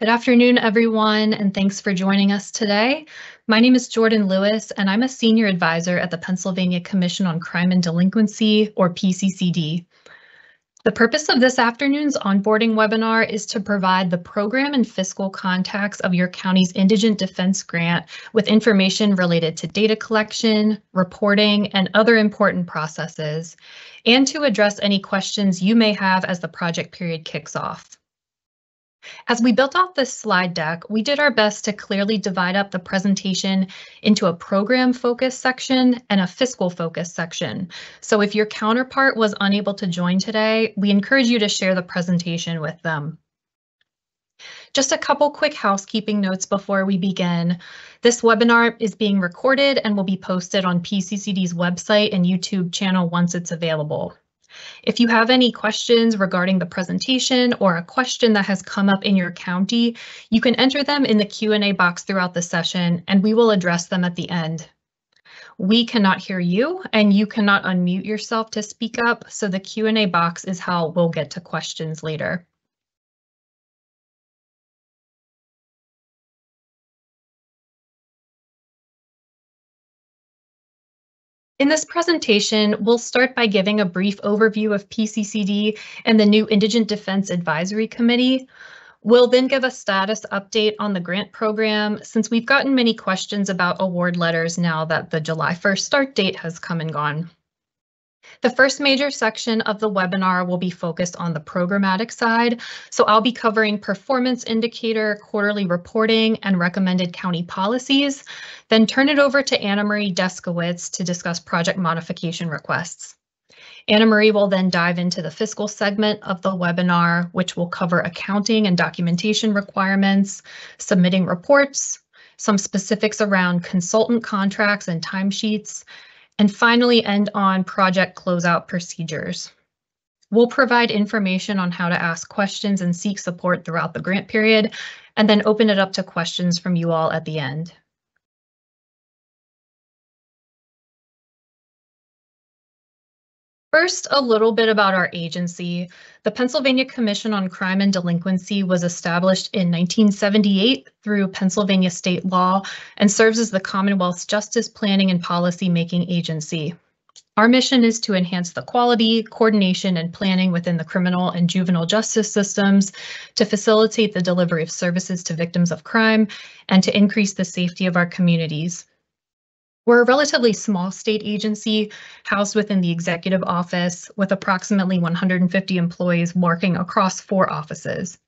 Good afternoon, everyone, and thanks for joining us today. My name is Jordan Lewis, and I'm a senior advisor at the Pennsylvania Commission on Crime and Delinquency, or PCCD. The purpose of this afternoon's onboarding webinar is to provide the program and fiscal contacts of your county's Indigent Defense Grant with information related to data collection, reporting, and other important processes, and to address any questions you may have as the project period kicks off. As we built out this slide deck, we did our best to clearly divide up the presentation into a program focus section and a fiscal focus section. So if your counterpart was unable to join today, we encourage you to share the presentation with them. Just a couple quick housekeeping notes before we begin. This webinar is being recorded and will be posted on PCCD's website and YouTube channel once it's available. If you have any questions regarding the presentation or a question that has come up in your county, you can enter them in the Q&A box throughout the session, and we will address them at the end. We cannot hear you, and you cannot unmute yourself to speak up, so the Q&A box is how we'll get to questions later. In this presentation, we'll start by giving a brief overview of PCCD and the new Indigent Defense Advisory Committee. We'll then give a status update on the grant program, since we've gotten many questions about award letters now that the July 1st start date has come and gone. The first major section of the webinar will be focused on the programmatic side, so I'll be covering performance indicator, quarterly reporting, and recommended county policies, then turn it over to Anna Marie Deskowitz to discuss project modification requests. Anna Marie will then dive into the fiscal segment of the webinar, which will cover accounting and documentation requirements, submitting reports, some specifics around consultant contracts and timesheets, and finally end on project closeout procedures. We'll provide information on how to ask questions and seek support throughout the grant period, and then open it up to questions from you all at the end. First, a little bit about our agency. The Pennsylvania Commission on Crime and Delinquency was established in 1978 through Pennsylvania state law and serves as the Commonwealth's Justice Planning and Policy Making Agency. Our mission is to enhance the quality, coordination, and planning within the criminal and juvenile justice systems, to facilitate the delivery of services to victims of crime, and to increase the safety of our communities. We're a relatively small state agency housed within the executive office with approximately 150 employees working across 4 offices.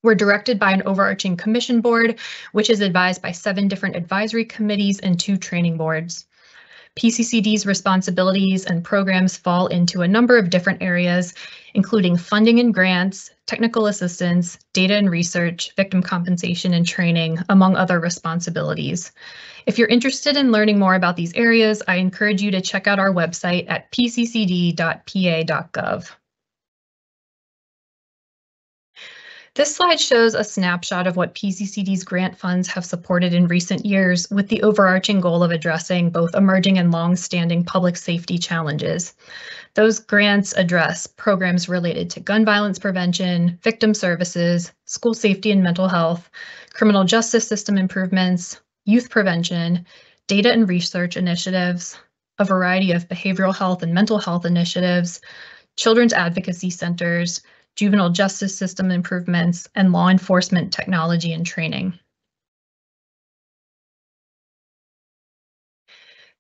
We're directed by an overarching commission board, which is advised by 7 different advisory committees and 2 training boards. PCCD's responsibilities and programs fall into a number of different areas, including funding and grants, technical assistance, data and research, victim compensation and training, among other responsibilities. If you're interested in learning more about these areas, I encourage you to check out our website at pccd.pa.gov. This slide shows a snapshot of what PCCD's grant funds have supported in recent years, with the overarching goal of addressing both emerging and long-standing public safety challenges. Those grants address programs related to gun violence prevention, victim services, school safety and mental health, criminal justice system improvements, youth prevention, data and research initiatives, a variety of behavioral health and mental health initiatives, children's advocacy centers, juvenile justice system improvements, and law enforcement technology and training.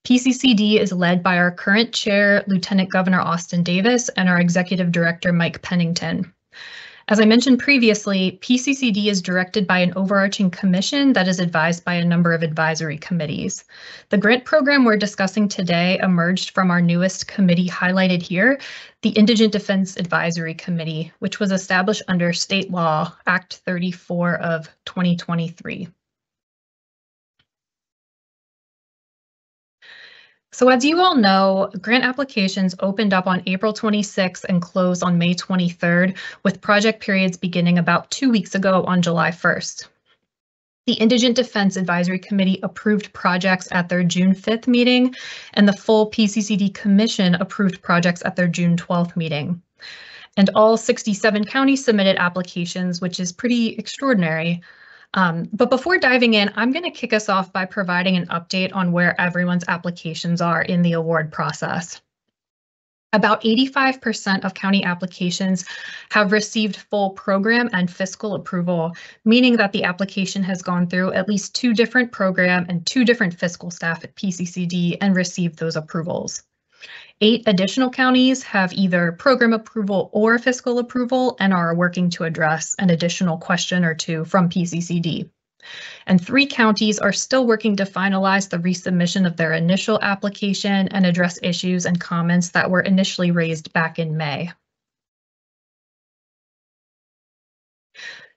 PCCD is led by our current chair, Lieutenant Governor Austin Davis, and our executive director, Mike Pennington. As I mentioned previously, PCCD is directed by an overarching commission that is advised by a number of advisory committees. The grant program we're discussing today emerged from our newest committee highlighted here, the Indigent Defense Advisory Committee, which was established under state law, Act 34 of 2023. So as you all know, grant applications opened up on April 26th and closed on May 23rd, with project periods beginning about 2 weeks ago on July 1st. The Indigent Defense Advisory Committee approved projects at their June 5th meeting, and the full PCCD Commission approved projects at their June 12th meeting. And all 67 counties submitted applications, which is pretty extraordinary. But before diving in, I'm going to kick us off by providing an update on where everyone's applications are in the award process. About 85% of county applications have received full program and fiscal approval, meaning that the application has gone through at least 2 different program and 2 different fiscal staff at PCCD and received those approvals. 8 additional counties have either program approval or fiscal approval and are working to address an additional question or 2 from PCCD. And 3 counties are still working to finalize the resubmission of their initial application and address issues and comments that were initially raised back in May.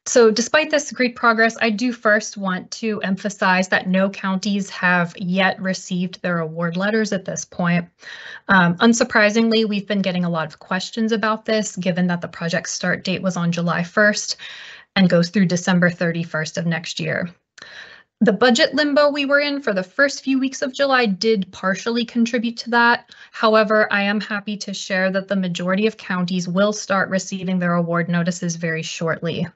So despite this great progress, I do first want to emphasize that no counties have yet received their award letters at this point. Unsurprisingly, we've been getting a lot of questions about this, given that the project start date was on July 1st and goes through December 31st of next year. The budget limbo we were in for the first few weeks of July did partially contribute to that. However, I am happy to share that the majority of counties will start receiving their award notices very shortly.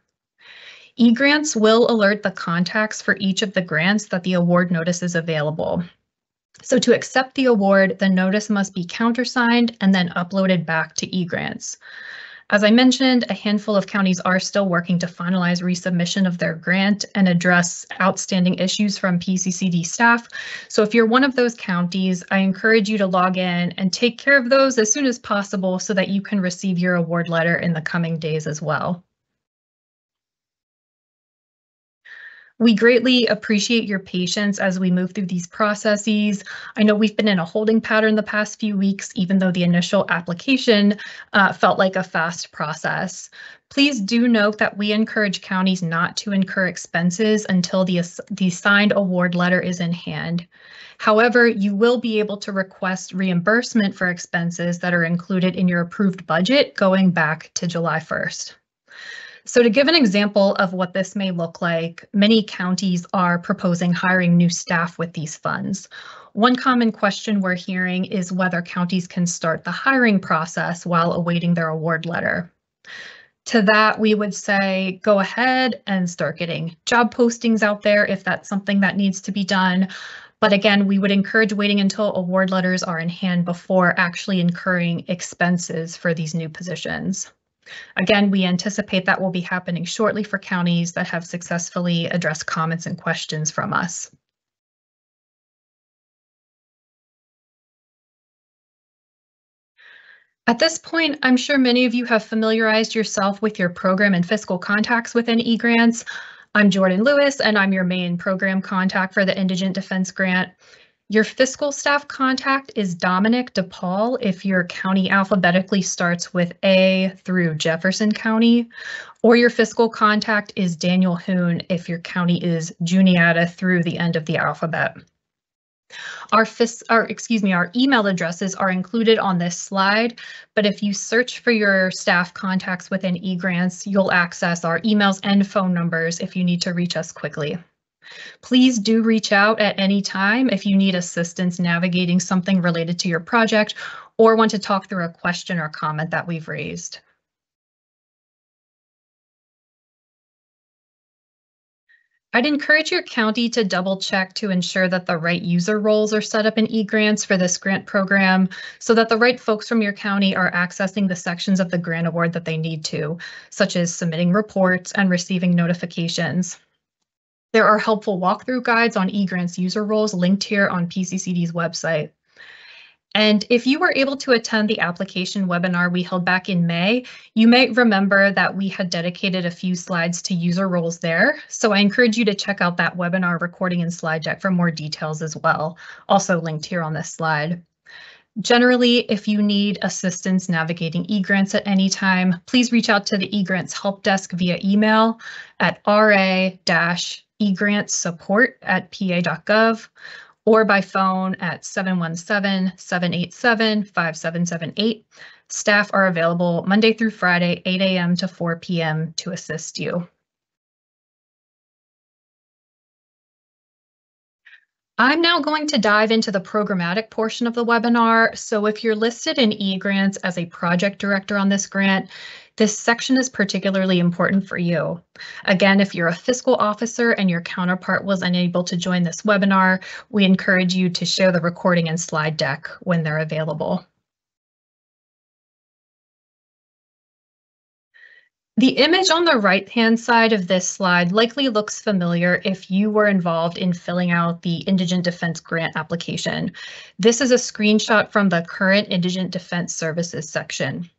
Egrants will alert the contacts for each of the grants that the award notice is available. So to accept the award, the notice must be countersigned and then uploaded back to Egrants. As I mentioned, a handful of counties are still working to finalize resubmission of their grant and address outstanding issues from PCCD staff. So if you're one of those counties, I encourage you to log in and take care of those as soon as possible so that you can receive your award letter in the coming days as well. We greatly appreciate your patience as we move through these processes. I know we've been in a holding pattern the past few weeks, even though the initial application felt like a fast process. Please do note that we encourage counties not to incur expenses until the signed award letter is in hand. However, you will be able to request reimbursement for expenses that are included in your approved budget going back to July 1st. So to give an example of what this may look like, many counties are proposing hiring new staff with these funds. One common question we're hearing is whether counties can start the hiring process while awaiting their award letter. To that, we would say go ahead and start getting job postings out there if that's something that needs to be done. But again, we would encourage waiting until award letters are in hand before actually incurring expenses for these new positions. Again, we anticipate that will be happening shortly for counties that have successfully addressed comments and questions from us. At this point, I'm sure many of you have familiarized yourself with your program and fiscal contacts within eGrants. I'm Jordan Lewis, and I'm your main program contact for the Indigent Defense Grant. Your fiscal staff contact is Dominic DePaul if your county alphabetically starts with A through Jefferson County, or your fiscal contact is Daniel Hoon if your county is Juniata through the end of the alphabet. Our email addresses are included on this slide, but if you search for your staff contacts within eGrants, you'll access our emails and phone numbers if you need to reach us quickly. Please do reach out at any time if you need assistance navigating something related to your project or want to talk through a question or comment that we've raised. I'd encourage your county to double check to ensure that the right user roles are set up in eGrants for this grant program so that the right folks from your county are accessing the sections of the grant award that they need to, such as submitting reports and receiving notifications. There are helpful walkthrough guides on eGrants user roles linked here on PCCD's website. And if you were able to attend the application webinar we held back in May, you may remember that we had dedicated a few slides to user roles there. So I encourage you to check out that webinar recording and slide deck for more details as well, also linked here on this slide. Generally, if you need assistance navigating eGrants at any time, please reach out to the eGrants help desk via email at ra-egrantssupport@pa.gov or by phone at 717-787-5778. Staff are available Monday through Friday, 8 a.m. to 4 p.m. to assist you. I'm now going to dive into the programmatic portion of the webinar. So if you're listed in Egrants as a project director on this grant, this section is particularly important for you. Again, if you're a fiscal officer and your counterpart was unable to join this webinar, we encourage you to share the recording and slide deck when they're available. The image on the right-hand side of this slide likely looks familiar if you were involved in filling out the Indigent Defense Grant application. This is a screenshot from the current Indigent Defense Services section.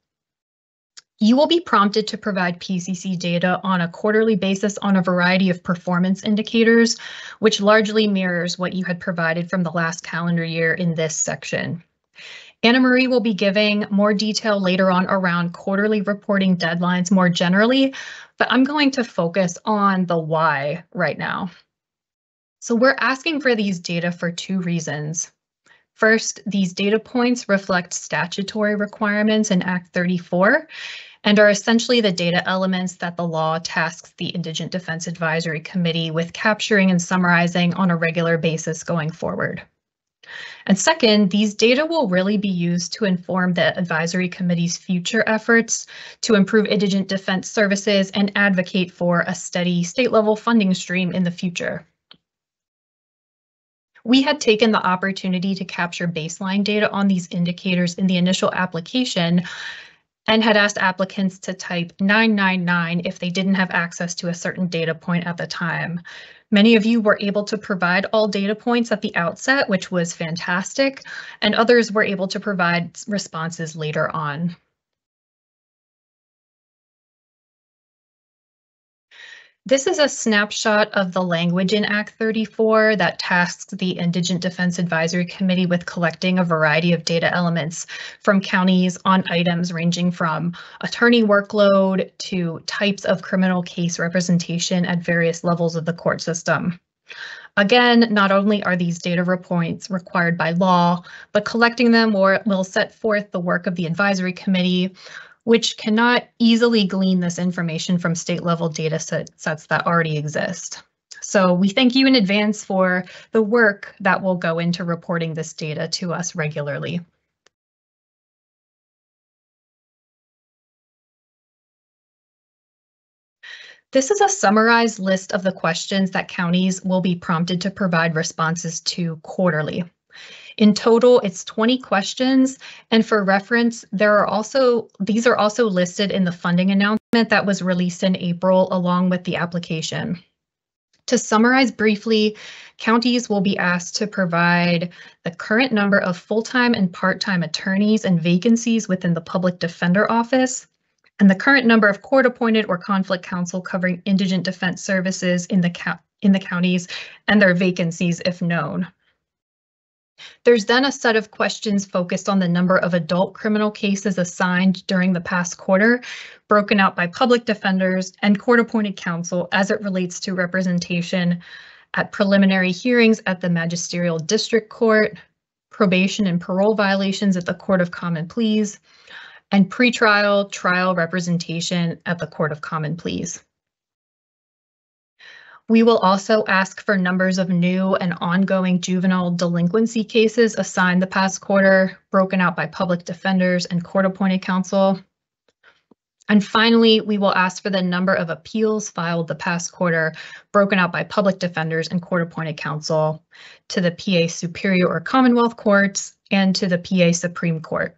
You will be prompted to provide PCC data on a quarterly basis on a variety of performance indicators, which largely mirrors what you had provided from the last calendar year in this section. Anna Marie will be giving more detail later on around quarterly reporting deadlines more generally, but I'm going to focus on the why right now. So we're asking for these data for two reasons. First, these data points reflect statutory requirements in Act 34 and are essentially the data elements that the law tasks the Indigent Defense Advisory Committee with capturing and summarizing on a regular basis going forward. And second, these data will really be used to inform the advisory committee's future efforts to improve indigent defense services and advocate for a steady state-level funding stream in the future. We had taken the opportunity to capture baseline data on these indicators in the initial application and had asked applicants to type 999 if they didn't have access to a certain data point at the time. Many of you were able to provide all data points at the outset, which was fantastic, and others were able to provide responses later on. This is a snapshot of the language in Act 34 that tasks the Indigent Defense Advisory Committee with collecting a variety of data elements from counties on items ranging from attorney workload to types of criminal case representation at various levels of the court system. Again, not only are these data points required by law, but collecting them will set forth the work of the advisory committee, which cannot easily glean this information from state-level data sets that already exist. So we thank you in advance for the work that will go into reporting this data to us regularly. This is a summarized list of the questions that counties will be prompted to provide responses to quarterly. In total, it's 20 questions, and for reference, these are also listed in the funding announcement that was released in April along with the application. To summarize briefly, counties will be asked to provide the current number of full-time and part-time attorneys and vacancies within the public defender office, and the current number of court-appointed or conflict counsel covering indigent defense services in the counties and their vacancies if known. There's then a set of questions focused on the number of adult criminal cases assigned during the past quarter, broken out by public defenders and court-appointed counsel as it relates to representation at preliminary hearings at the Magisterial District Court, probation and parole violations at the Court of Common Pleas, and pretrial trial representation at the Court of Common Pleas. We will also ask for numbers of new and ongoing juvenile delinquency cases assigned the past quarter, broken out by public defenders and court-appointed counsel. And finally, we will ask for the number of appeals filed the past quarter, broken out by public defenders and court-appointed counsel to the PA Superior or Commonwealth Courts and to the PA Supreme Court.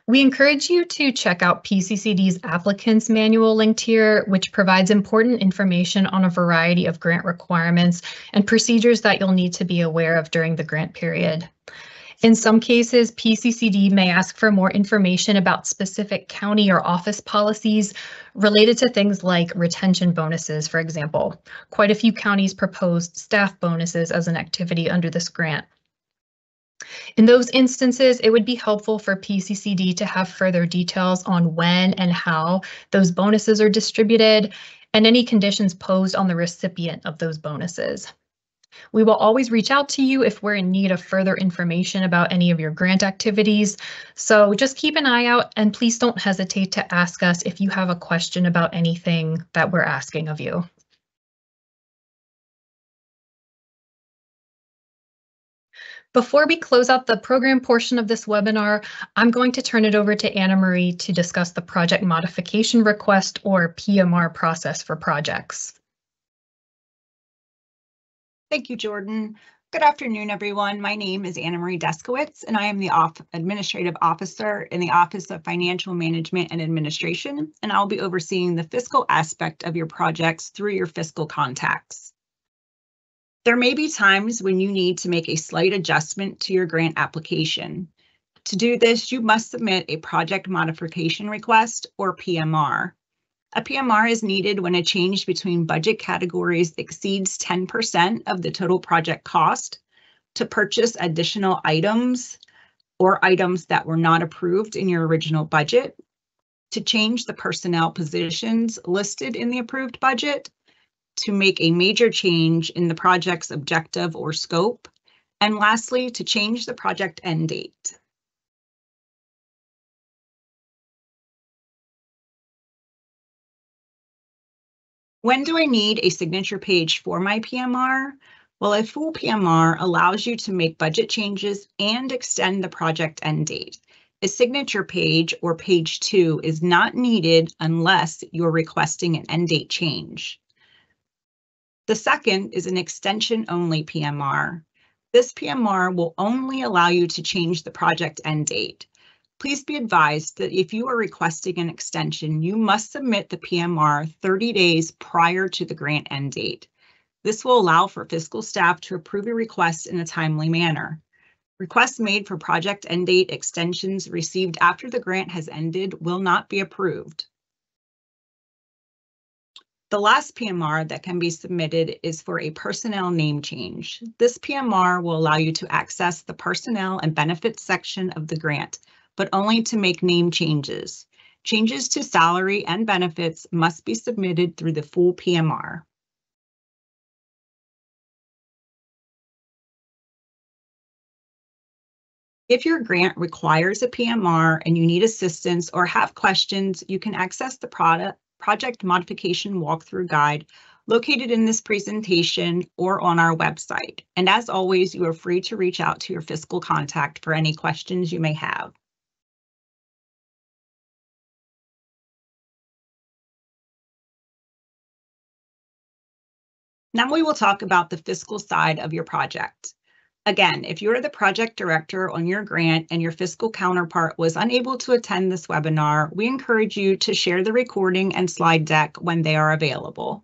We encourage you to check out PCCD's applicant's manual linked here, which provides important information on a variety of grant requirements and procedures that you'll need to be aware of during the grant period. In some cases, PCCD may ask for more information about specific county or office policies related to things like retention bonuses, for example. Quite a few counties proposed staff bonuses as an activity under this grant. In those instances, it would be helpful for PCCD to have further details on when and how those bonuses are distributed and any conditions posed on the recipient of those bonuses. We will always reach out to you if we're in need of further information about any of your grant activities. So just keep an eye out and please don't hesitate to ask us if you have a question about anything that we're asking of you. Before we close out the program portion of this webinar, I'm going to turn it over to Anna Marie to discuss the project modification request or PMR process for projects. Thank you, Jordan. Good afternoon, everyone. My name is Anna Marie Deskowitz, and I am the Administrative Officer in the Office of Financial Management and Administration, and I'll be overseeing the fiscal aspect of your projects through your fiscal contacts. There may be times when you need to make a slight adjustment to your grant application. To do this, you must submit a project modification request or PMR. A PMR is needed when a change between budget categories exceeds 10% of the total project cost, to purchase additional items or items that were not approved in your original budget, to change the personnel positions listed in the approved budget, to make a major change in the project's objective or scope, and lastly, to change the project end date. When do I need a signature page for my PMR? Well, a full PMR allows you to make budget changes and extend the project end date. A signature page or page 2 is not needed unless you're requesting an end date change. The second is an extension-only PMR. This PMR will only allow you to change the project end date. Please be advised that if you are requesting an extension, you must submit the PMR 30 days prior to the grant end date. This will allow for fiscal staff to approve a request in a timely manner. Requests made for project end date extensions received after the grant has ended will not be approved. The last PMR that can be submitted is for a personnel name change. This PMR will allow you to access the personnel and benefits section of the grant, but only to make name changes. Changes to salary and benefits must be submitted through the full PMR. If your grant requires a PMR and you need assistance or have questions, you can access the project modification walkthrough guide located in this presentation or on our website. And as always, you are free to reach out to your fiscal contact for any questions you may have. Now we will talk about the fiscal side of your project. Again, if you are the project director on your grant and your fiscal counterpart was unable to attend this webinar, we encourage you to share the recording and slide deck when they are available.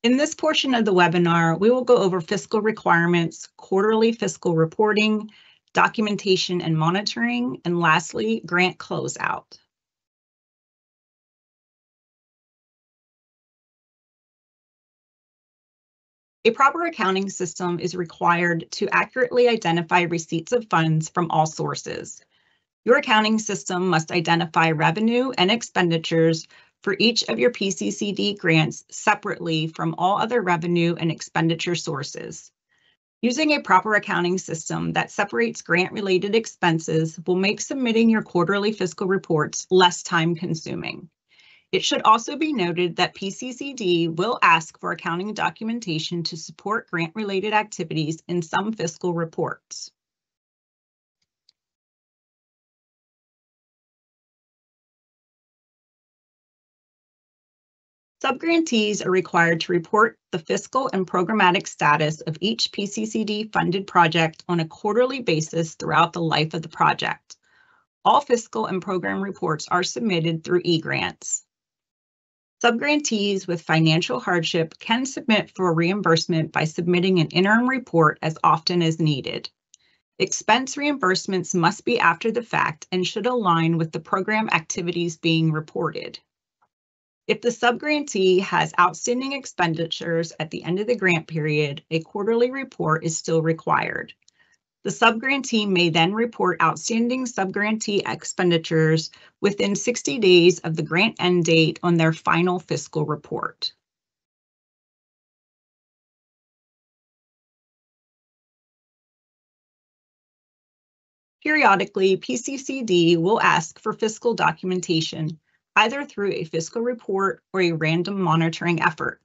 In this portion of the webinar, we will go over fiscal requirements, quarterly fiscal reporting, documentation and monitoring, and lastly, grant closeout. A proper accounting system is required to accurately identify receipts of funds from all sources. Your accounting system must identify revenue and expenditures for each of your PCCD grants separately from all other revenue and expenditure sources. Using a proper accounting system that separates grant-related expenses will make submitting your quarterly fiscal reports less time-consuming. It should also be noted that PCCD will ask for accounting documentation to support grant-related activities in some fiscal reports. Subgrantees are required to report the fiscal and programmatic status of each PCCD funded project on a quarterly basis throughout the life of the project. All fiscal and program reports are submitted through Egrants. Subgrantees with financial hardship can submit for reimbursement by submitting an interim report as often as needed. Expense reimbursements must be after the fact and should align with the program activities being reported. If the subgrantee has outstanding expenditures at the end of the grant period, a quarterly report is still required. The subgrantee may then report outstanding subgrantee expenditures within 60 days of the grant end date on their final fiscal report. Periodically, PCCD will ask for fiscal documentation, either through a fiscal report or a random monitoring effort.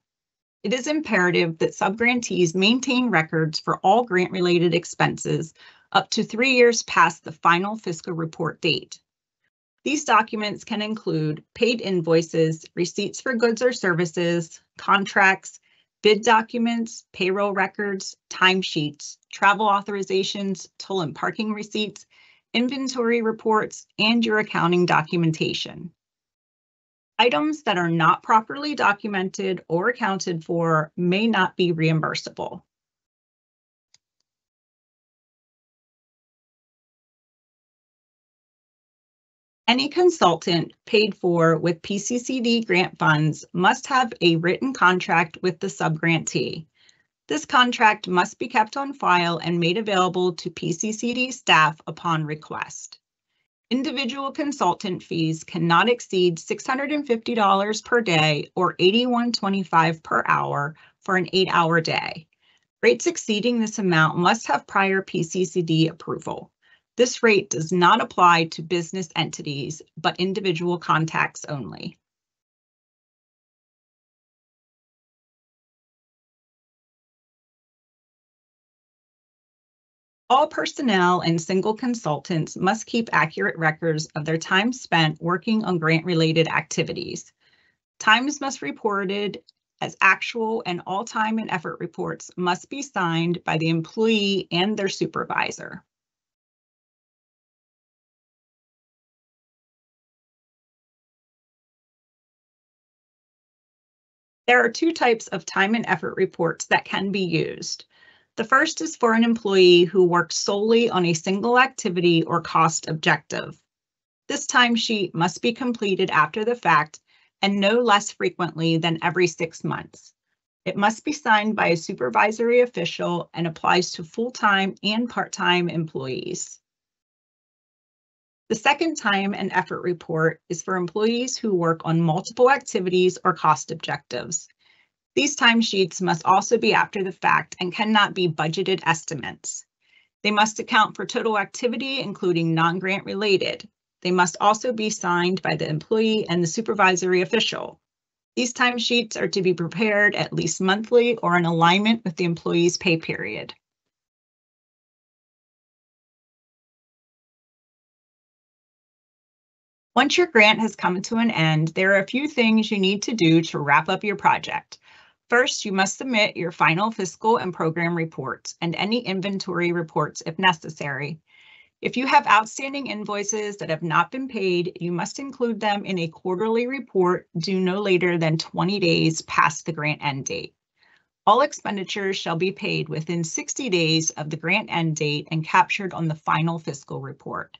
It is imperative that subgrantees maintain records for all grant-related expenses up to 3 years past the final fiscal report date. These documents can include paid invoices, receipts for goods or services, contracts, bid documents, payroll records, timesheets, travel authorizations, toll and parking receipts, inventory reports, and your accounting documentation. Items that are not properly documented or accounted for may not be reimbursable. Any consultant paid for with PCCD grant funds must have a written contract with the subgrantee. This contract must be kept on file and made available to PCCD staff upon request. Individual consultant fees cannot exceed $650 per day or $81.25 per hour for an 8-hour day. Rates exceeding this amount must have prior PCCD approval. This rate does not apply to business entities, but individual contacts only. All personnel and single consultants must keep accurate records of their time spent working on grant-related activities. Times must be reported as actual, and all time and effort reports must be signed by the employee and their supervisor. There are 2 types of time and effort reports that can be used. The first is for an employee who works solely on a single activity or cost objective. This timesheet must be completed after the fact and no less frequently than every 6 months. It must be signed by a supervisory official and applies to full-time and part-time employees. The second time and effort report is for employees who work on multiple activities or cost objectives. These timesheets must also be after the fact and cannot be budgeted estimates. They must account for total activity, including non-grant related. They must also be signed by the employee and the supervisory official. These timesheets are to be prepared at least monthly or in alignment with the employee's pay period. Once your grant has come to an end, there are a few things you need to do to wrap up your project. First, you must submit your final fiscal and program reports and any inventory reports if necessary. If you have outstanding invoices that have not been paid, you must include them in a quarterly report due no later than 20 days past the grant end date. All expenditures shall be paid within 60 days of the grant end date and captured on the final fiscal report.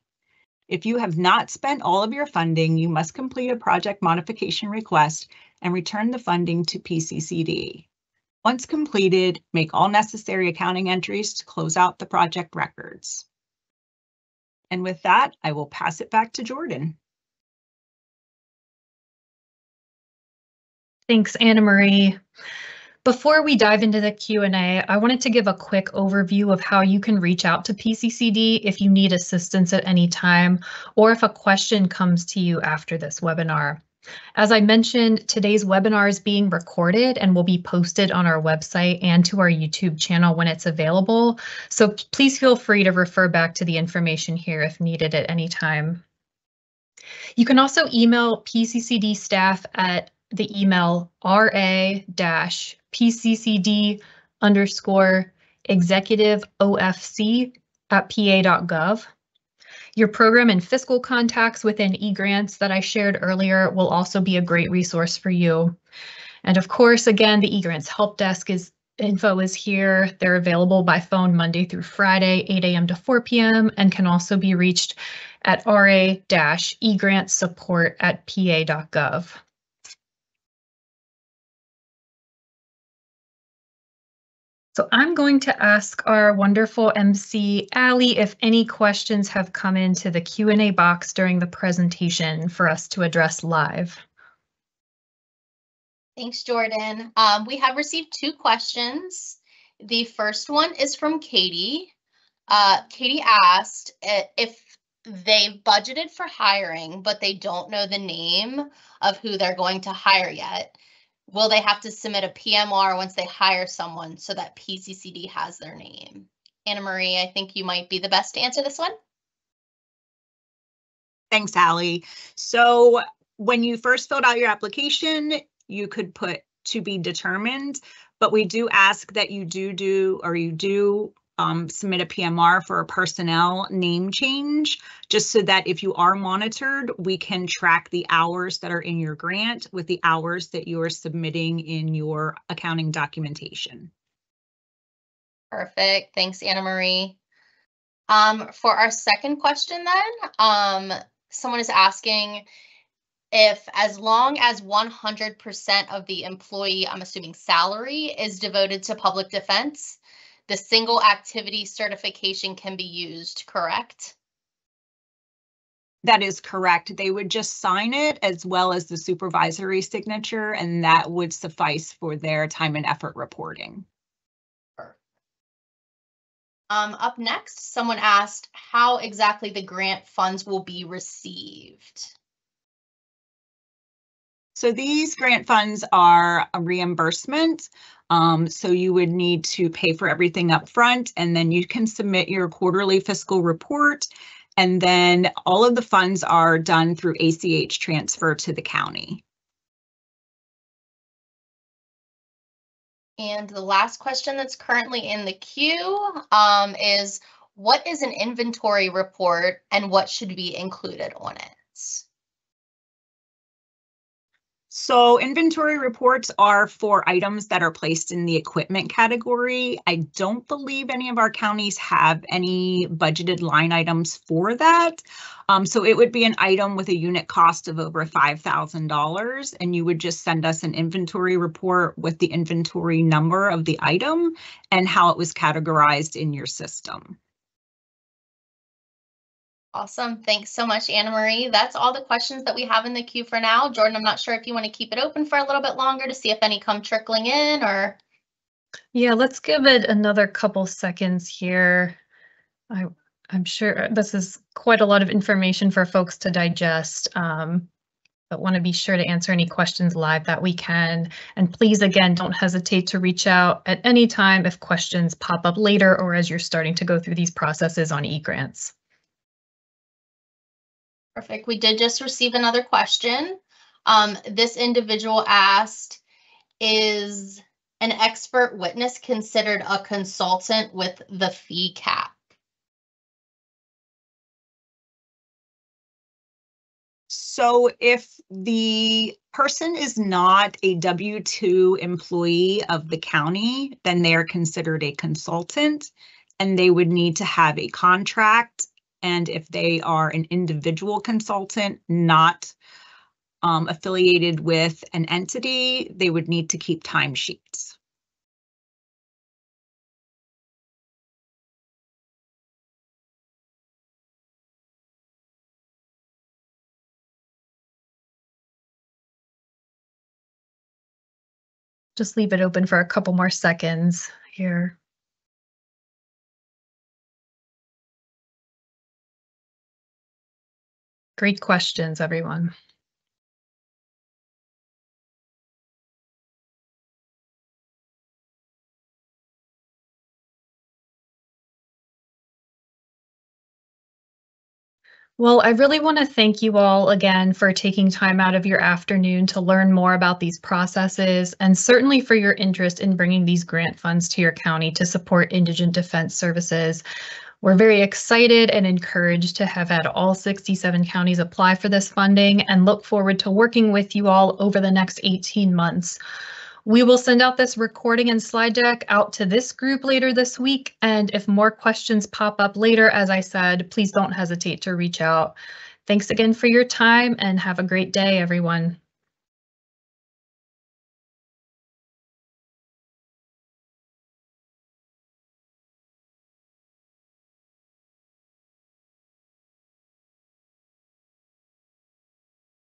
If you have not spent all of your funding, you must complete a project modification request and return the funding to PCCD. Once completed, make all necessary accounting entries to close out the project records. And with that, I will pass it back to Jordan. Thanks, Anna Marie. Before we dive into the Q&A, I wanted to give a quick overview of how you can reach out to PCCD if you need assistance at any time, or if a question comes to you after this webinar. As I mentioned, today's webinar is being recorded and will be posted on our website and to our YouTube channel when it's available. So please feel free to refer back to the information here if needed at any time. You can also email PCCD staff at the email ra-pccd_executiveofc@pa.gov. Your program and fiscal contacts within Egrants that I shared earlier will also be a great resource for you. And of course, again, the Egrants help desk info is here. They're available by phone Monday through Friday, 8 a.m. to 4 p.m. and can also be reached at ra-egrantsupport@pa.gov. So I'm going to ask our wonderful MC, Allie, if any questions have come into the Q&A box during the presentation for us to address live. Thanks, Jordan. We have received 2 questions. The first one is from Katie. Katie asked if they've budgeted for hiring, but they don't know the name of who they're going to hire yet. Will they have to submit a PMR once they hire someone so that PCCD has their name? Anna Marie, I think you might be the best to answer this one. Thanks, Allie. So when you first filled out your application, you could put to be determined, but we do ask that you do submit a PMR for a personnel name change, just so that if you are monitored, we can track the hours that are in your grant with the hours that you are submitting in your accounting documentation. Perfect. Thanks, Anna Marie. For our second question then, someone is asking if as long as 100% of the employee, I'm assuming salary, is devoted to public defense, the single activity certification can be used, correct? That is correct. They would just sign it as well as the supervisory signature, and that would suffice for their time and effort reporting. Up next, someone asked how exactly the grant funds will be received. So these grant funds are a reimbursement. So you would need to pay for everything up front, and then you can submit your quarterly fiscal report. And then all of the funds are done through ACH transfer to the county. And the last question that's currently in the queue is, what is an inventory report and what should be included on it? So inventory reports are for items that are placed in the equipment category. I don't believe any of our counties have any budgeted line items for that. So it would be an item with a unit cost of over $5,000, and you would just send us an inventory report with the inventory number of the item and how it was categorized in your system. Awesome. Thanks so much, Anna Marie. That's all the questions that we have in the queue for now. Jordan, I'm not sure if you want to keep it open for a little bit longer to see if any come trickling in, or. Yeah, let's give it another couple seconds here. I'm sure this is quite a lot of information for folks to digest, but want to be sure to answer any questions live that we can. And please, again, don't hesitate to reach out at any time if questions pop up later or as you're starting to go through these processes on eGrants. Perfect. We did just receive another question. This individual asked, is an expert witness considered a consultant with the fee cap? So if the person is not a W-2 employee of the county, then they are considered a consultant, and they would need to have a contract. And if they are an individual consultant, not affiliated with an entity, they would need to keep timesheets. Just leave it open for a couple more seconds here. Great questions, everyone. Well, I really want to thank you all again for taking time out of your afternoon to learn more about these processes, and certainly for your interest in bringing these grant funds to your county to support indigent defense services. We're very excited and encouraged to have had all 67 counties apply for this funding and look forward to working with you all over the next 18 months. We will send out this recording and slide deck out to this group later this week, and if more questions pop up later, as I said, please don't hesitate to reach out. Thanks again for your time and have a great day, everyone.